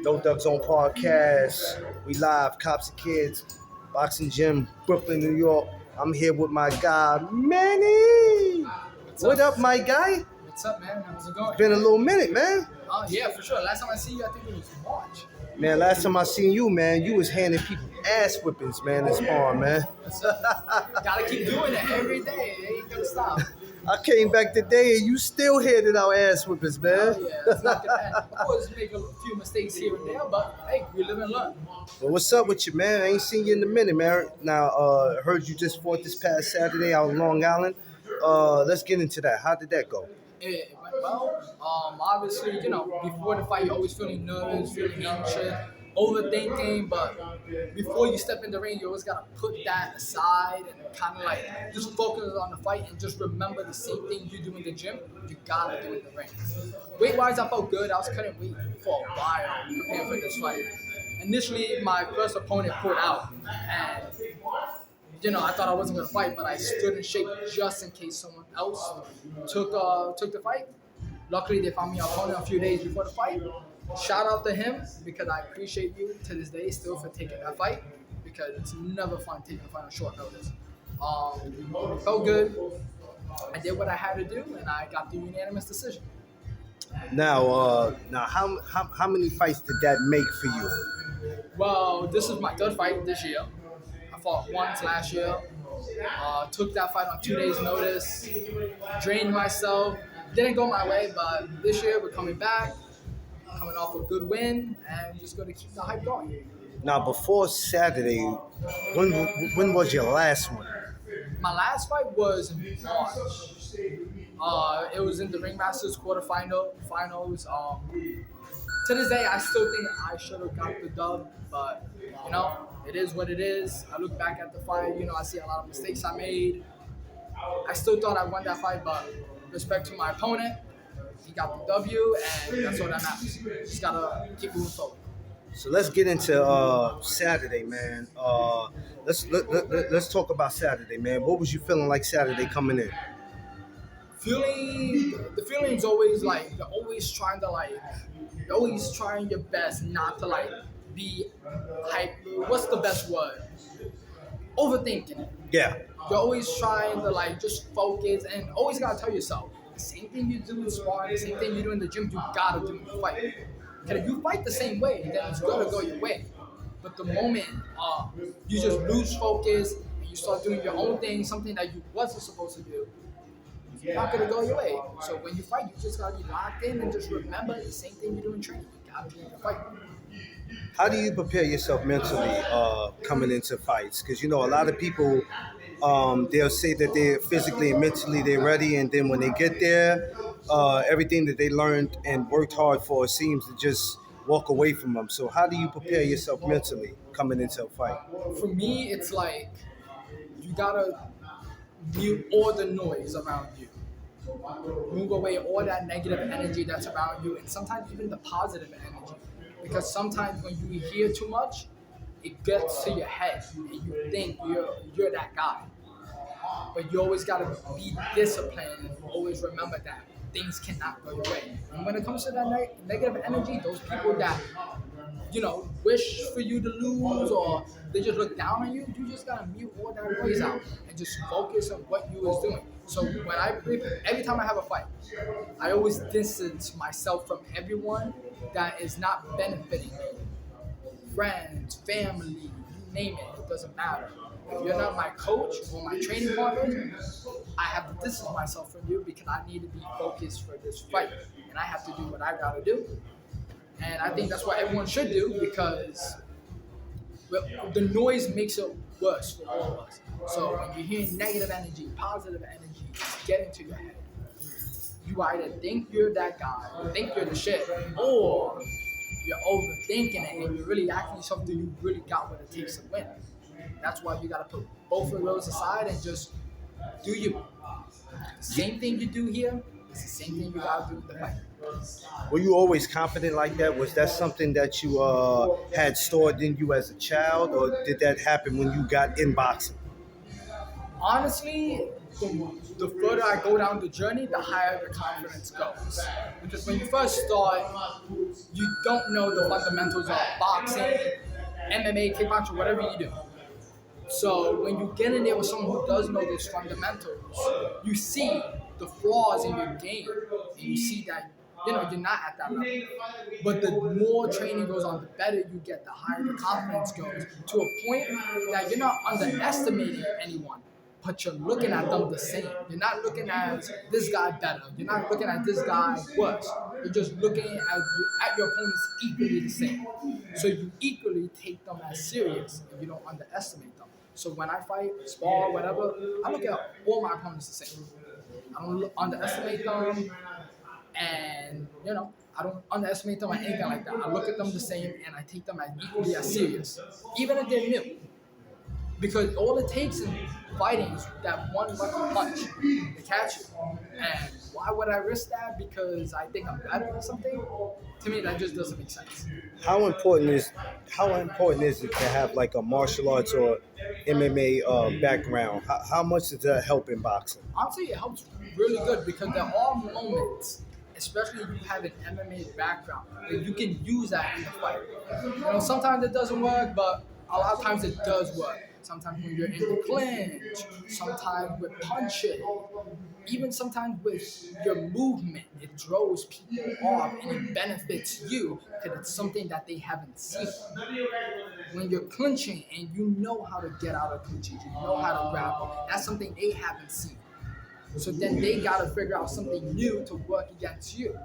No Dub Zone Podcast. We live, Cops and Kids, Boxing Gym, Brooklyn, New York. I'm here with my guy, Manny. What up, my guy? What's up, man? How's it going? Been a little minute, man. Oh, yeah, for sure. Last time I see you, I think it was March. Man, last time I seen you, man, you was handing people ass whippings, man, in sparring, man. Gotta keep doing it every day. It ain't gonna stop. I came back today and you still handed out ass whippings, man. Oh, yeah, it's not gonna end. Of course, make a few mistakes here and there, but hey, we live and learn. Well, what's up with you, man? I ain't seen you in a minute, man. Now, heard you just fought this past Saturday out in Long Island. Let's get into that. How did that go? It went well. Obviously, before the fight, you're always feeling nervous, feeling anxious, overthinking, but before you step in the ring, you always gotta put that aside and kind of like just focus on the fight and just remember the same thing you do in the gym, you gotta do in the ring. Weight-wise, I felt good. I was cutting weight for a while preparing for this fight. Initially, my first opponent pulled out, and I thought I wasn't gonna fight, but I stood in shape just in case someone else took the fight. Luckily, they found me an opponent a few days before the fight. Shout out to him because I appreciate you to this day still for taking that fight because it's never fun taking a fight on short notice. Felt good. I did what I had to do, and I got the unanimous decision. Now, how many fights did that make for you? Well, this is my third fight this year. I fought once last year. Took that fight on 2 days' notice. Drained myself. Didn't go my way, but this year we're coming back. Coming off a good win, and just going to keep the hype going. Now, before Saturday, when was your last one? My last fight was in March. It was in the Ringmasters finals. To this day, I still think I should have got the dub, but it is what it is. I look back at the fight, I see a lot of mistakes I made. I still thought I won that fight, but respect to my opponent, he got the W, and that's all that matters. Just gotta keep moving forward. So let's get into Saturday, man. Let's talk about Saturday, man. What was you feeling like Saturday coming in? The feeling's always like you're always trying your best not to be hype. What's the best word? Overthinking it. Yeah. You're always trying to just focus and always gotta tell yourself the same thing you do in sparring, the same thing you do in the gym, you gotta do in the fight. Because if you fight the same way, then it's gonna go your way. But the moment you just lose focus and you start doing your own thing, something that you wasn't supposed to do, it's not gonna go your way. So when you fight, you just gotta be locked in and just remember the same thing you do in training. You gotta do in the fight. How do you prepare yourself mentally coming into fights? Because a lot of people they'll say that they're physically and mentally they're ready, and then when they get there, everything that they learned and worked hard for seems to just walk away from them. So how do you prepare yourself mentally coming into a fight? For me, it's like you gotta mute all the noise around you. Move away all that negative energy that's around you, and sometimes even the positive energy. Because sometimes when you hear too much, it gets to your head, and you think you're that guy. But you always gotta be disciplined and always remember that things cannot go your way. And when it comes to that negative energy, those people that wish for you to lose or they just look down on you, you just gotta mute all that noise out and just focus on what you was doing. So every time I have a fight, I always distance myself from everyone that is not benefiting me. Friends, family, you name it, it doesn't matter. If you're not my coach or my training partner, I have to distance myself from you because I need to be focused for this fight. And I have to do what I gotta do. And I think that's what everyone should do because the noise makes it worse for all of us. So when you hear negative energy, positive energy, get into your head. You either think you're that guy, or think you're the shit, or you're overthinking it and you're really asking yourself, do you really got what it takes to win? That's why you gotta put both of those aside and just do you. The same thing you do here, it's the same thing you gotta do in the fight. Were you always confident like that? Was that something that you had stored in you as a child, or did that happen when you got in boxing? Honestly, the further I go down the journey, the higher the confidence goes. Because when you first start, you don't know the fundamentals of boxing, MMA, kickboxing, whatever you do. So when you get in there with someone who does know those fundamentals, you see the flaws in your game, and you see that you're not at that level. But the more training goes on, the better you get, the higher the confidence goes to a point that you're not underestimating anyone, but you're looking at them the same. You're not looking at this guy better. You're not looking at this guy worse. You're just looking at your opponents equally the same. So you equally take them as serious and you don't underestimate them. So when I fight, spar, whatever, I look at all my opponents the same. I don't underestimate them, and I don't underestimate them or anything like that. I look at them the same, and I take them as equally as serious, even if they're new. Because all it takes in fighting is that one lucky punch to catch you. And why would I risk that? Because I think I'm better or something? To me, that just doesn't make sense. How important is it to have like a martial arts or MMA background? How much does that help in boxing? Honestly, it helps really good because there are moments, especially if you have an MMA background, that you can use that in the fight. Sometimes it doesn't work, but a lot of times it does work. Sometimes when you're in the clinch, sometimes with punching, even sometimes with your movement, it throws people off and it benefits you because it's something that they haven't seen. When you're clinching and you know how to get out of clinches, you know how to grapple, that's something they haven't seen. So then they got to figure out something new to work against you.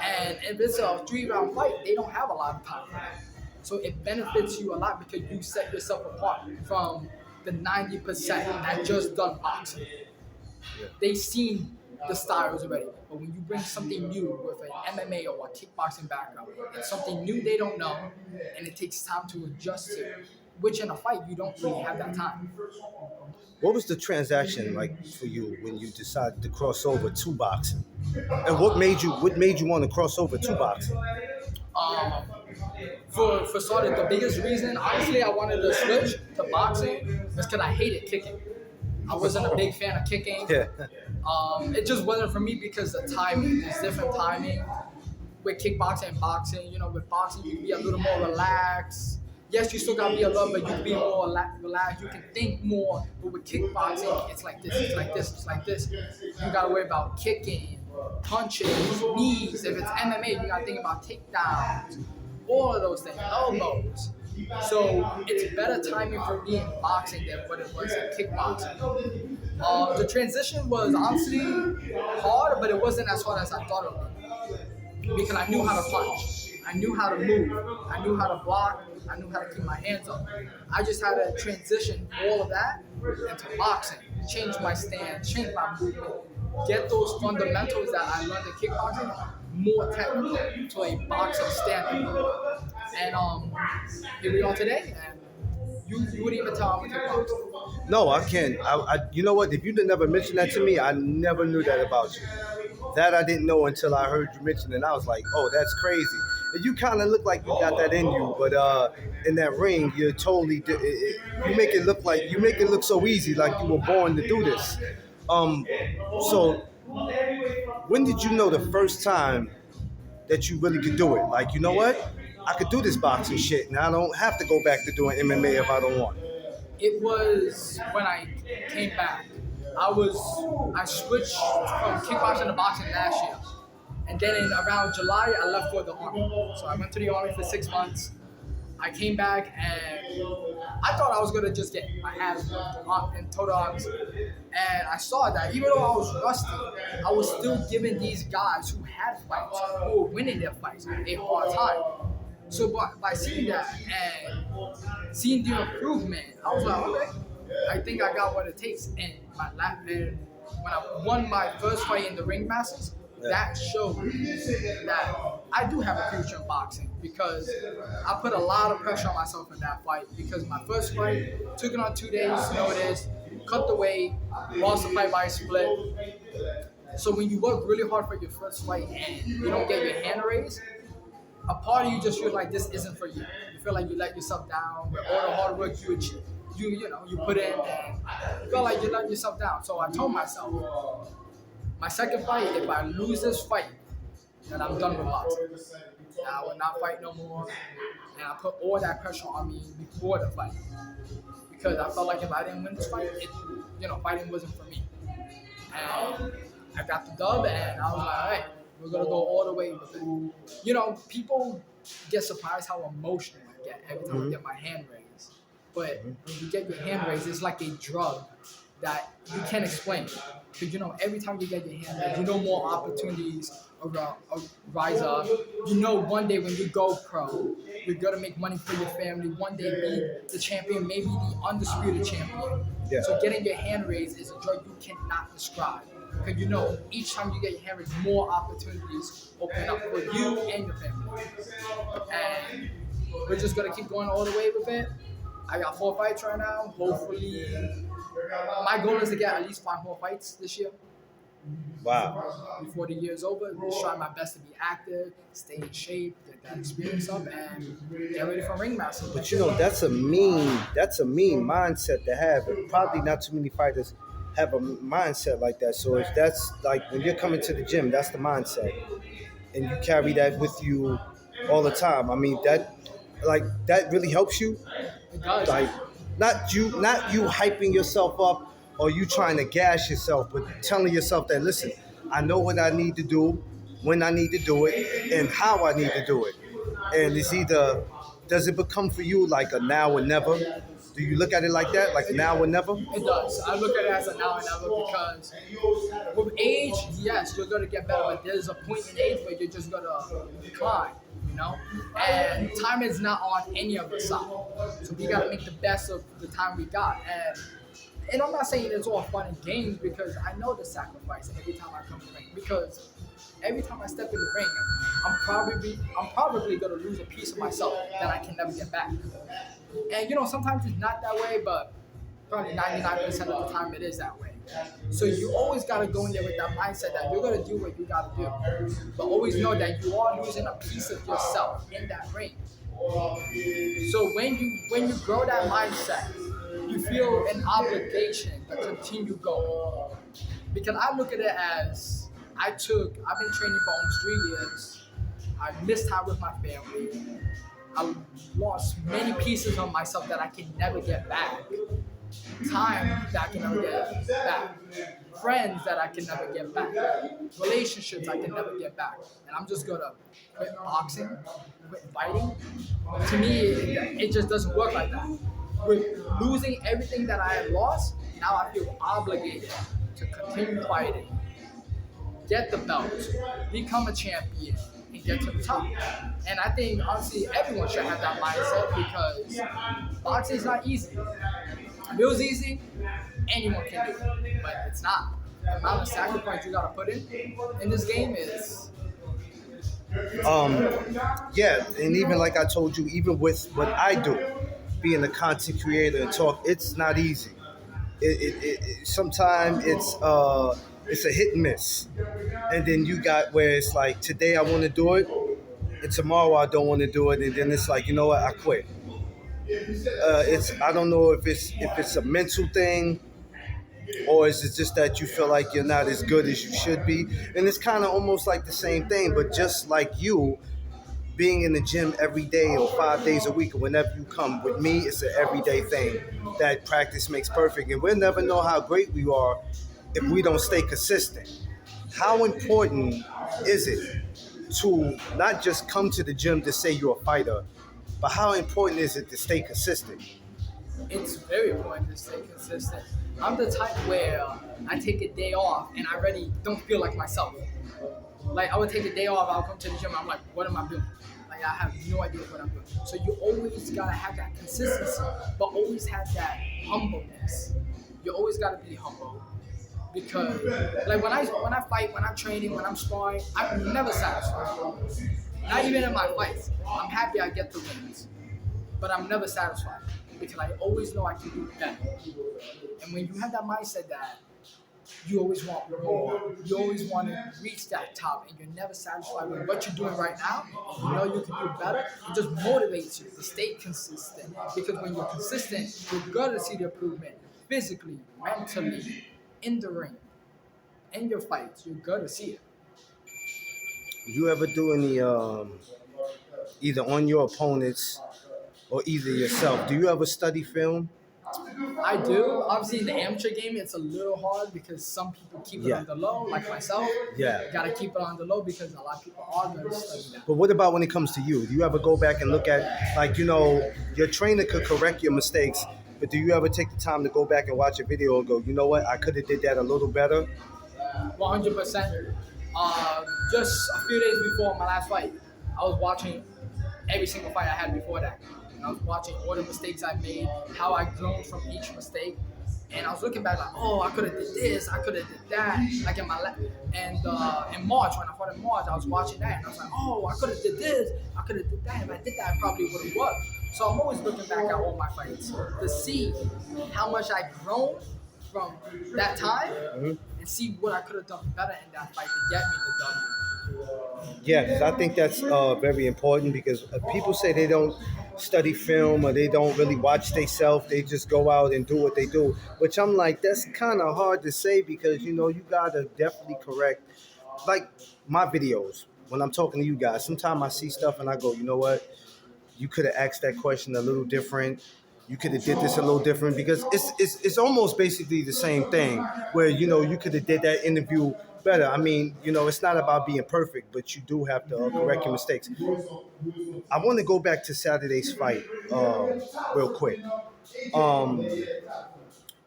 And if it's a 3-round fight, they don't have a lot of time for that. So it benefits you a lot because you set yourself apart from the 90% that just done boxing. They've seen the styles already. But when you bring something new with an MMA or a kickboxing background, it's something new they don't know, and it takes time to adjust to, which in a fight, you don't really have that time. What was the transaction like for you when you decided to cross over to boxing? And what made you want to cross over to boxing? For started, the biggest reason, honestly, I wanted to switch to boxing was because I hated kicking. I wasn't a big fan of kicking. Yeah. It just wasn't for me because the timing. There's different timing with kickboxing and boxing. With boxing, you can be a little more relaxed. Yes, you still gotta be alert, but you can be more relaxed. You can think more. But with kickboxing, it's like this, it's like this, it's like this. You gotta worry about kicking, punches, knees. If it's MMA, you gotta think about takedowns, all of those things, elbows. So it's better timing for me in boxing than what it was in kickboxing. The transition was honestly hard, but it wasn't as hard as I thought it would be. Because I knew how to punch. I knew how to move. I knew how to block. I knew how to keep my hands up. I just had to transition all of that into boxing. Change my stance, change my movement. Get those fundamentals that I learned in kickboxing more technical to a boxing standard. And here we are today, and you wouldn't even tell I'm a kickboxer. No, I can't. You know what? If you'd never mentioned that to me, I never knew that about you. That I didn't know until I heard you mention it, and I was like, oh, that's crazy. And you kind of look like you got that in you, but in that ring, you're totally. You make it look so easy, like you were born to do this. So when did you know the first time that you really could do it? Like, you know what? I could do this boxing shit, and I don't have to go back to doing MMA if I don't want. It was when I came back. I switched from kickboxing to boxing last year. And then in around July, I left for the Army. So I went to the Army for 6 months. I came back and I thought I was going to just get my ass whooped in total honesty. And I saw that even though I was rusty, I was still giving these guys who had fights, who were winning their fights, a hard time. So by seeing that and seeing the improvement, I was like, okay, I think I got what it takes. And when I won my first fight in the Ring Masters, that showed that I do have a future in boxing because I put a lot of pressure on myself in that fight because my first fight, took it on 2 days notice, cut the weight, lost the fight by a split. So when you work really hard for your first fight and you don't get your hand raised, a part of you just feels like this isn't for you. You feel like you let yourself down with all the hard work you achieve. You put in, and You feel like you let yourself down. So I told myself, my second fight, if I lose this fight, then I'm done with boxing. I will not fight no more. And I put all that pressure on me before the fight. Because I felt like if I didn't win this fight, fighting wasn't for me. And I got the dub, and I was like, all right, we're gonna go all the way with it. People get surprised how emotional I get every time I get my hand raised. But when you get your hand raised, it's like a drug that you can't explain. Because every time you get your hand raised, more opportunities rise up. One day when you go pro, you're gonna make money for your family. One day be the champion, maybe the undisputed champion. Yeah. So getting your hand raised is a drug you cannot describe. Because each time you get your hand raised, more opportunities open up for you and your family. And we're just gonna keep going all the way with it. I got 4 fights right now. Hopefully, my goal is to get at least 5 more fights this year. Wow. Before the year is over, just try my best to be active, stay in shape, get that experience up, and get ready for ringmaster. But that's a mean mindset to have. And probably not too many fighters have a mindset like that. So if that's like when you're coming to the gym, that's the mindset, and you carry that with you all the time. I mean that really helps you. It does. Like not you hyping yourself up or you trying to gas yourself, but telling yourself that listen, I know what I need to do, when I need to do it, and how I need to do it. And it's either does it become for you like a now or never? Do you look at it like that, like now or never? It does. I look at it as a now and never because with age, yes, you're gonna get better, but there's a point in age where you're just gonna decline. And time is not on any of us side. So we gotta make the best of the time we got. And I'm not saying it's all fun and games because I know the sacrifice every time I come to the ring. Because every time I step in the ring, I'm probably gonna lose a piece of myself that I can never get back. And sometimes it's not that way, but probably 99% of the time it is that way. So you always gotta go in there with that mindset that you're gonna do what you gotta do, but always know that you are losing a piece of yourself in that ring. So when you grow that mindset, you feel an obligation to continue going. Because I look at it as I've been training for almost 3 years. I missed time with my family. I lost many pieces of myself that I can never get back. Time that I can never get back. Friends that I can never get back. Relationships I can never get back. And I'm just gonna quit boxing, quit fighting. To me, it just doesn't work like that. With losing everything that I had lost, now I feel obligated to continue fighting, get the belt, become a champion, and get to the top. And I think, honestly, everyone should have that mindset because boxing is not easy. If it was easy, anyone can do it, but it's not. The amount of sacrifice you gotta put in this game is. Yeah, and even like I told you, even with what I do, being a content creator and talk, it's not easy. Sometimes it's a hit and miss, and then you got where it's like today I want to do it, and tomorrow I don't want to do it, and then it's like what, I quit. I don't know if it's a mental thing, or is it just that you feel like you're not as good as you should be, and it's kind of almost like the same thing, but just like you. Being in the gym every day or 5 days a week or whenever you come. With me, it's an everyday thing that practice makes perfect. And we'll never know how great we are if we don't stay consistent. How important is it to not just come to the gym to say you're a fighter, but how important is it to stay consistent? It's very important to stay consistent. I'm the type where I take a day off and I already don't feel like myself. Like I would take a day off, I'll come to the gym, I'm like, what am I doing? Like I have no idea what I'm doing. So you always gotta have that consistency, but always have that humbleness. You always gotta be humble. Because like when I fight, when I'm training, when I'm sparring, I'm never satisfied. Not even in my fights. I'm happy I get the wins. But I'm never satisfied. Because I always know I can do better. And when you have that mindset that you always want more. You always want to reach that top, and you're never satisfied with what you're doing right now. And you know you can do better. It just motivates you to stay consistent. Because when you're consistent, you're going to see the improvement. physically, mentally, in the ring, in your fights, you're gonna see it. You ever do any either on your opponents or either yourself? Do you ever study film? I do. Obviously, in the amateur game, it's a little hard because some people keep it Yeah. on the low, like myself. Yeah. Gotta keep it on the low because a lot of people are gonna study that. But what about when it comes to you? Do you ever go back and look at, like, your trainer could correct your mistakes, but do you ever take the time to go back and watch a video and go, you know what, I could have did that a little better? 100%. Just a few days before my last fight, I was watching every single fight I had before that. And I was watching all the mistakes I made, how I grown from each mistake. And I was looking back like, oh, I could have did this, I could have did that. Like in March, when I fought in March, I was watching that and I was like, oh, I could have did this, I could have did that. If I did that, I probably would have won. So I'm always looking back at all my fights to see how much I grown from that time and see what I could have done better in that fight to get me the W. Yeah, 'cause I think that's very important because people say they don't study film or they don't really watch themselves. They just go out and do what they do. Which I'm like, that's kind of hard to say because, you got to definitely correct. Like my videos, when I'm talking to you guys, sometimes I see stuff and I go, you know what? You could have asked that question a little different. You could have did this a little different because it's almost basically the same thing where you could have did that interview better. I mean, it's not about being perfect, but you do have to correct your mistakes. I want to go back to Saturday's fight real quick. Um,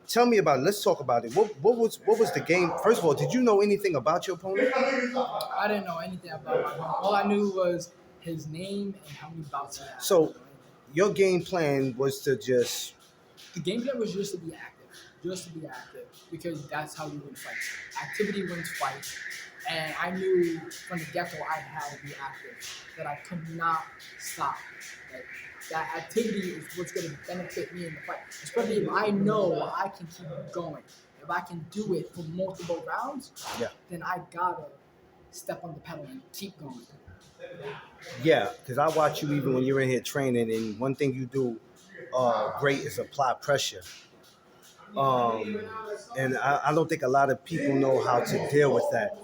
Tell me about it. Let's talk about it. What was the game? First of all, did you know anything about your opponent? I didn't know anything about my opponent. All I knew was his name and how many bouts he had. So your game plan was to just The game plan was just to be active, because that's how you win fights. Activity wins fights, and I knew from the get-go I had to be active, that I could not stop. Like, that activity is what's going to benefit me in the fight, especially if I know I can keep going. If I can do it for multiple rounds, yeah. then I gotta step on the pedal and keep going. Yeah, because I watch you even when you're in here training, and one thing you do great is apply pressure. And I don't think a lot of people know how to deal with that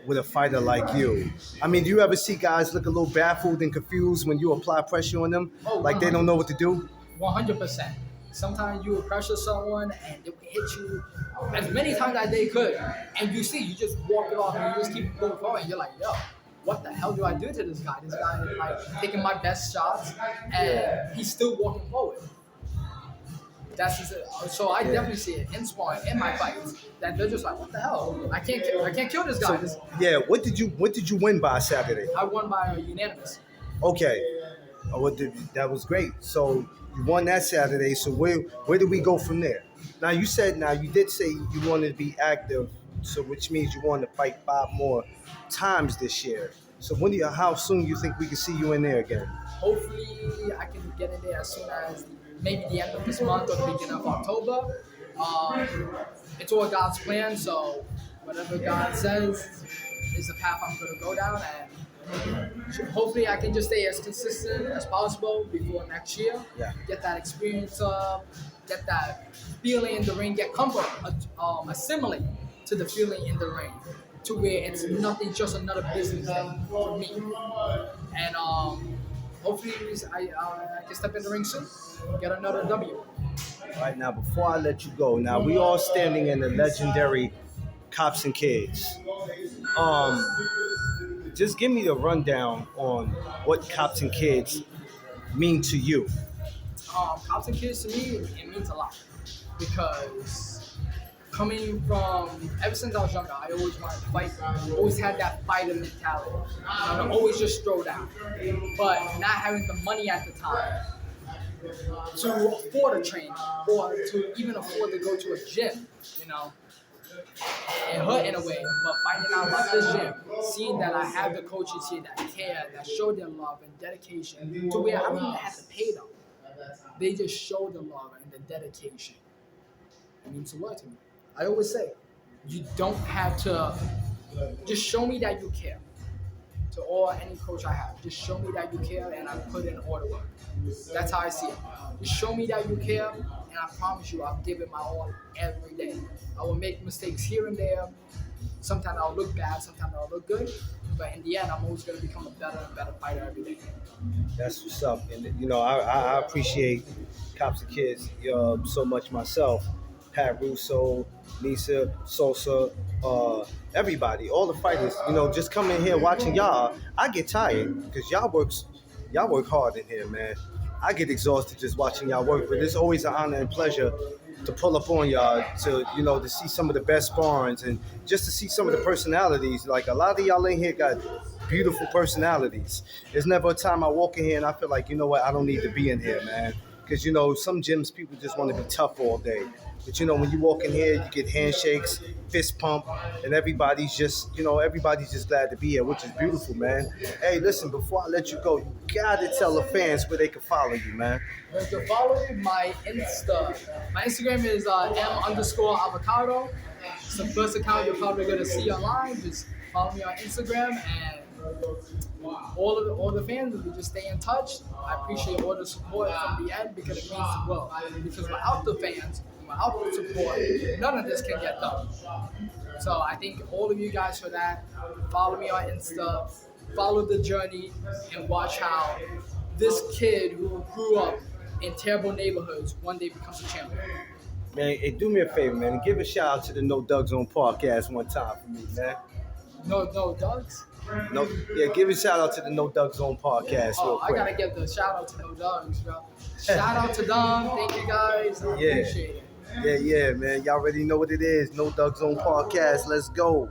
with a fighter like you. I mean, do you ever see guys look a little baffled and confused when you apply pressure on them? Oh, like they don't know what to do? 100%. Sometimes you will pressure someone and it will hit you as many times as they could. And you just walk it off and you just keep going forward. And you're like, yo, what the hell do I do to this guy? This guy is like taking my best shots and he's still walking forward. That's just it. So I definitely see it in sparring, in my fights, that they're just like, what the hell? I can't kill this guy. Yeah, what did you win by Saturday? I won by unanimous. Okay. That was great. So you won that Saturday. So where do we go from there? Now you did say you wanted to be active, so which means you want to fight 5 more times this year. So how soon you think we can see you in there again? Hopefully I can get in there as soon as maybe the end of this month or the beginning of October. It's all God's plan, so whatever God says is the path I'm going to go down, and hopefully I can just stay as consistent as possible before next year. Yeah. Get that experience up, get that feeling in the ring, get comfort, assimilate to the feeling in the ring, to where it's nothing, just another business day for me. And hopefully I can step in the ring soon and get another W. All right, now before I let you go, now we all standing in the legendary Cops and Kids. Just give me the rundown on what Cops and Kids mean to you. Cops and Kids, to me, it means a lot, because coming from, ever since I was younger, I always wanted to fight. Always had that fighter mentality. Always just throw down. But not having the money at the time to afford a train or to even afford to go to a gym, it hurt in a way. But finding out about this gym, seeing that I have the coaches here that care, that show their love and dedication, to where I don't even have to pay them. They just show the love and the dedication. It means a lot to me. I always say, you don't have to, just show me that you care. to all any coach I have. Just show me that you care, and I put in all the work. That's how I see it. Just show me that you care, and I promise you, I'll give it my all every day. I will make mistakes here and there. Sometimes I'll look bad, sometimes I'll look good, but in the end, I'm always going to become a better and better fighter every day. That's what's up. And I appreciate Cops and Kids so much myself. Pat Russo, Nisa, Sosa, everybody, all the fighters. Just coming here watching y'all, I get tired because y'all work hard in here, man. I get exhausted just watching y'all work, but it's always an honor and pleasure to pull up on y'all to see some of the best sparrings and just to see some of the personalities. Like a lot of y'all in here got beautiful personalities. There's never a time I walk in here and I feel like, I don't need to be in here, man. Because, some gyms, people just want to be tough all day. But, when you walk in here, you get handshakes, fist pump, and everybody's just glad to be here, which is beautiful, man. Hey, listen, before I let you go, you got to tell the fans where they can follow you, man. You can follow my Insta. My Instagram is m_avocado. It's the first account you're probably going to see online. Just follow me on Instagram, and all the fans, we just stay in touch. I appreciate all the support from the end because it means the world. Because without the fans, without the support, none of this can get done. So I thank all of you guys for that. Follow me on Insta, follow the journey, and watch how this kid who grew up in terrible neighborhoods one day becomes a champion. Man, hey, do me a favor, man, and give a shout out to the No Doug Zone podcast one time for me, man. No Dougs? No, yeah, give a shout out to the No Doug Zone podcast real quick. I gotta give the shout out to No Dougs, bro. Shout out to Dom. Thank you guys. I appreciate it. Yeah, man. Y'all already know what it is. No Doug Zone podcast. Let's go.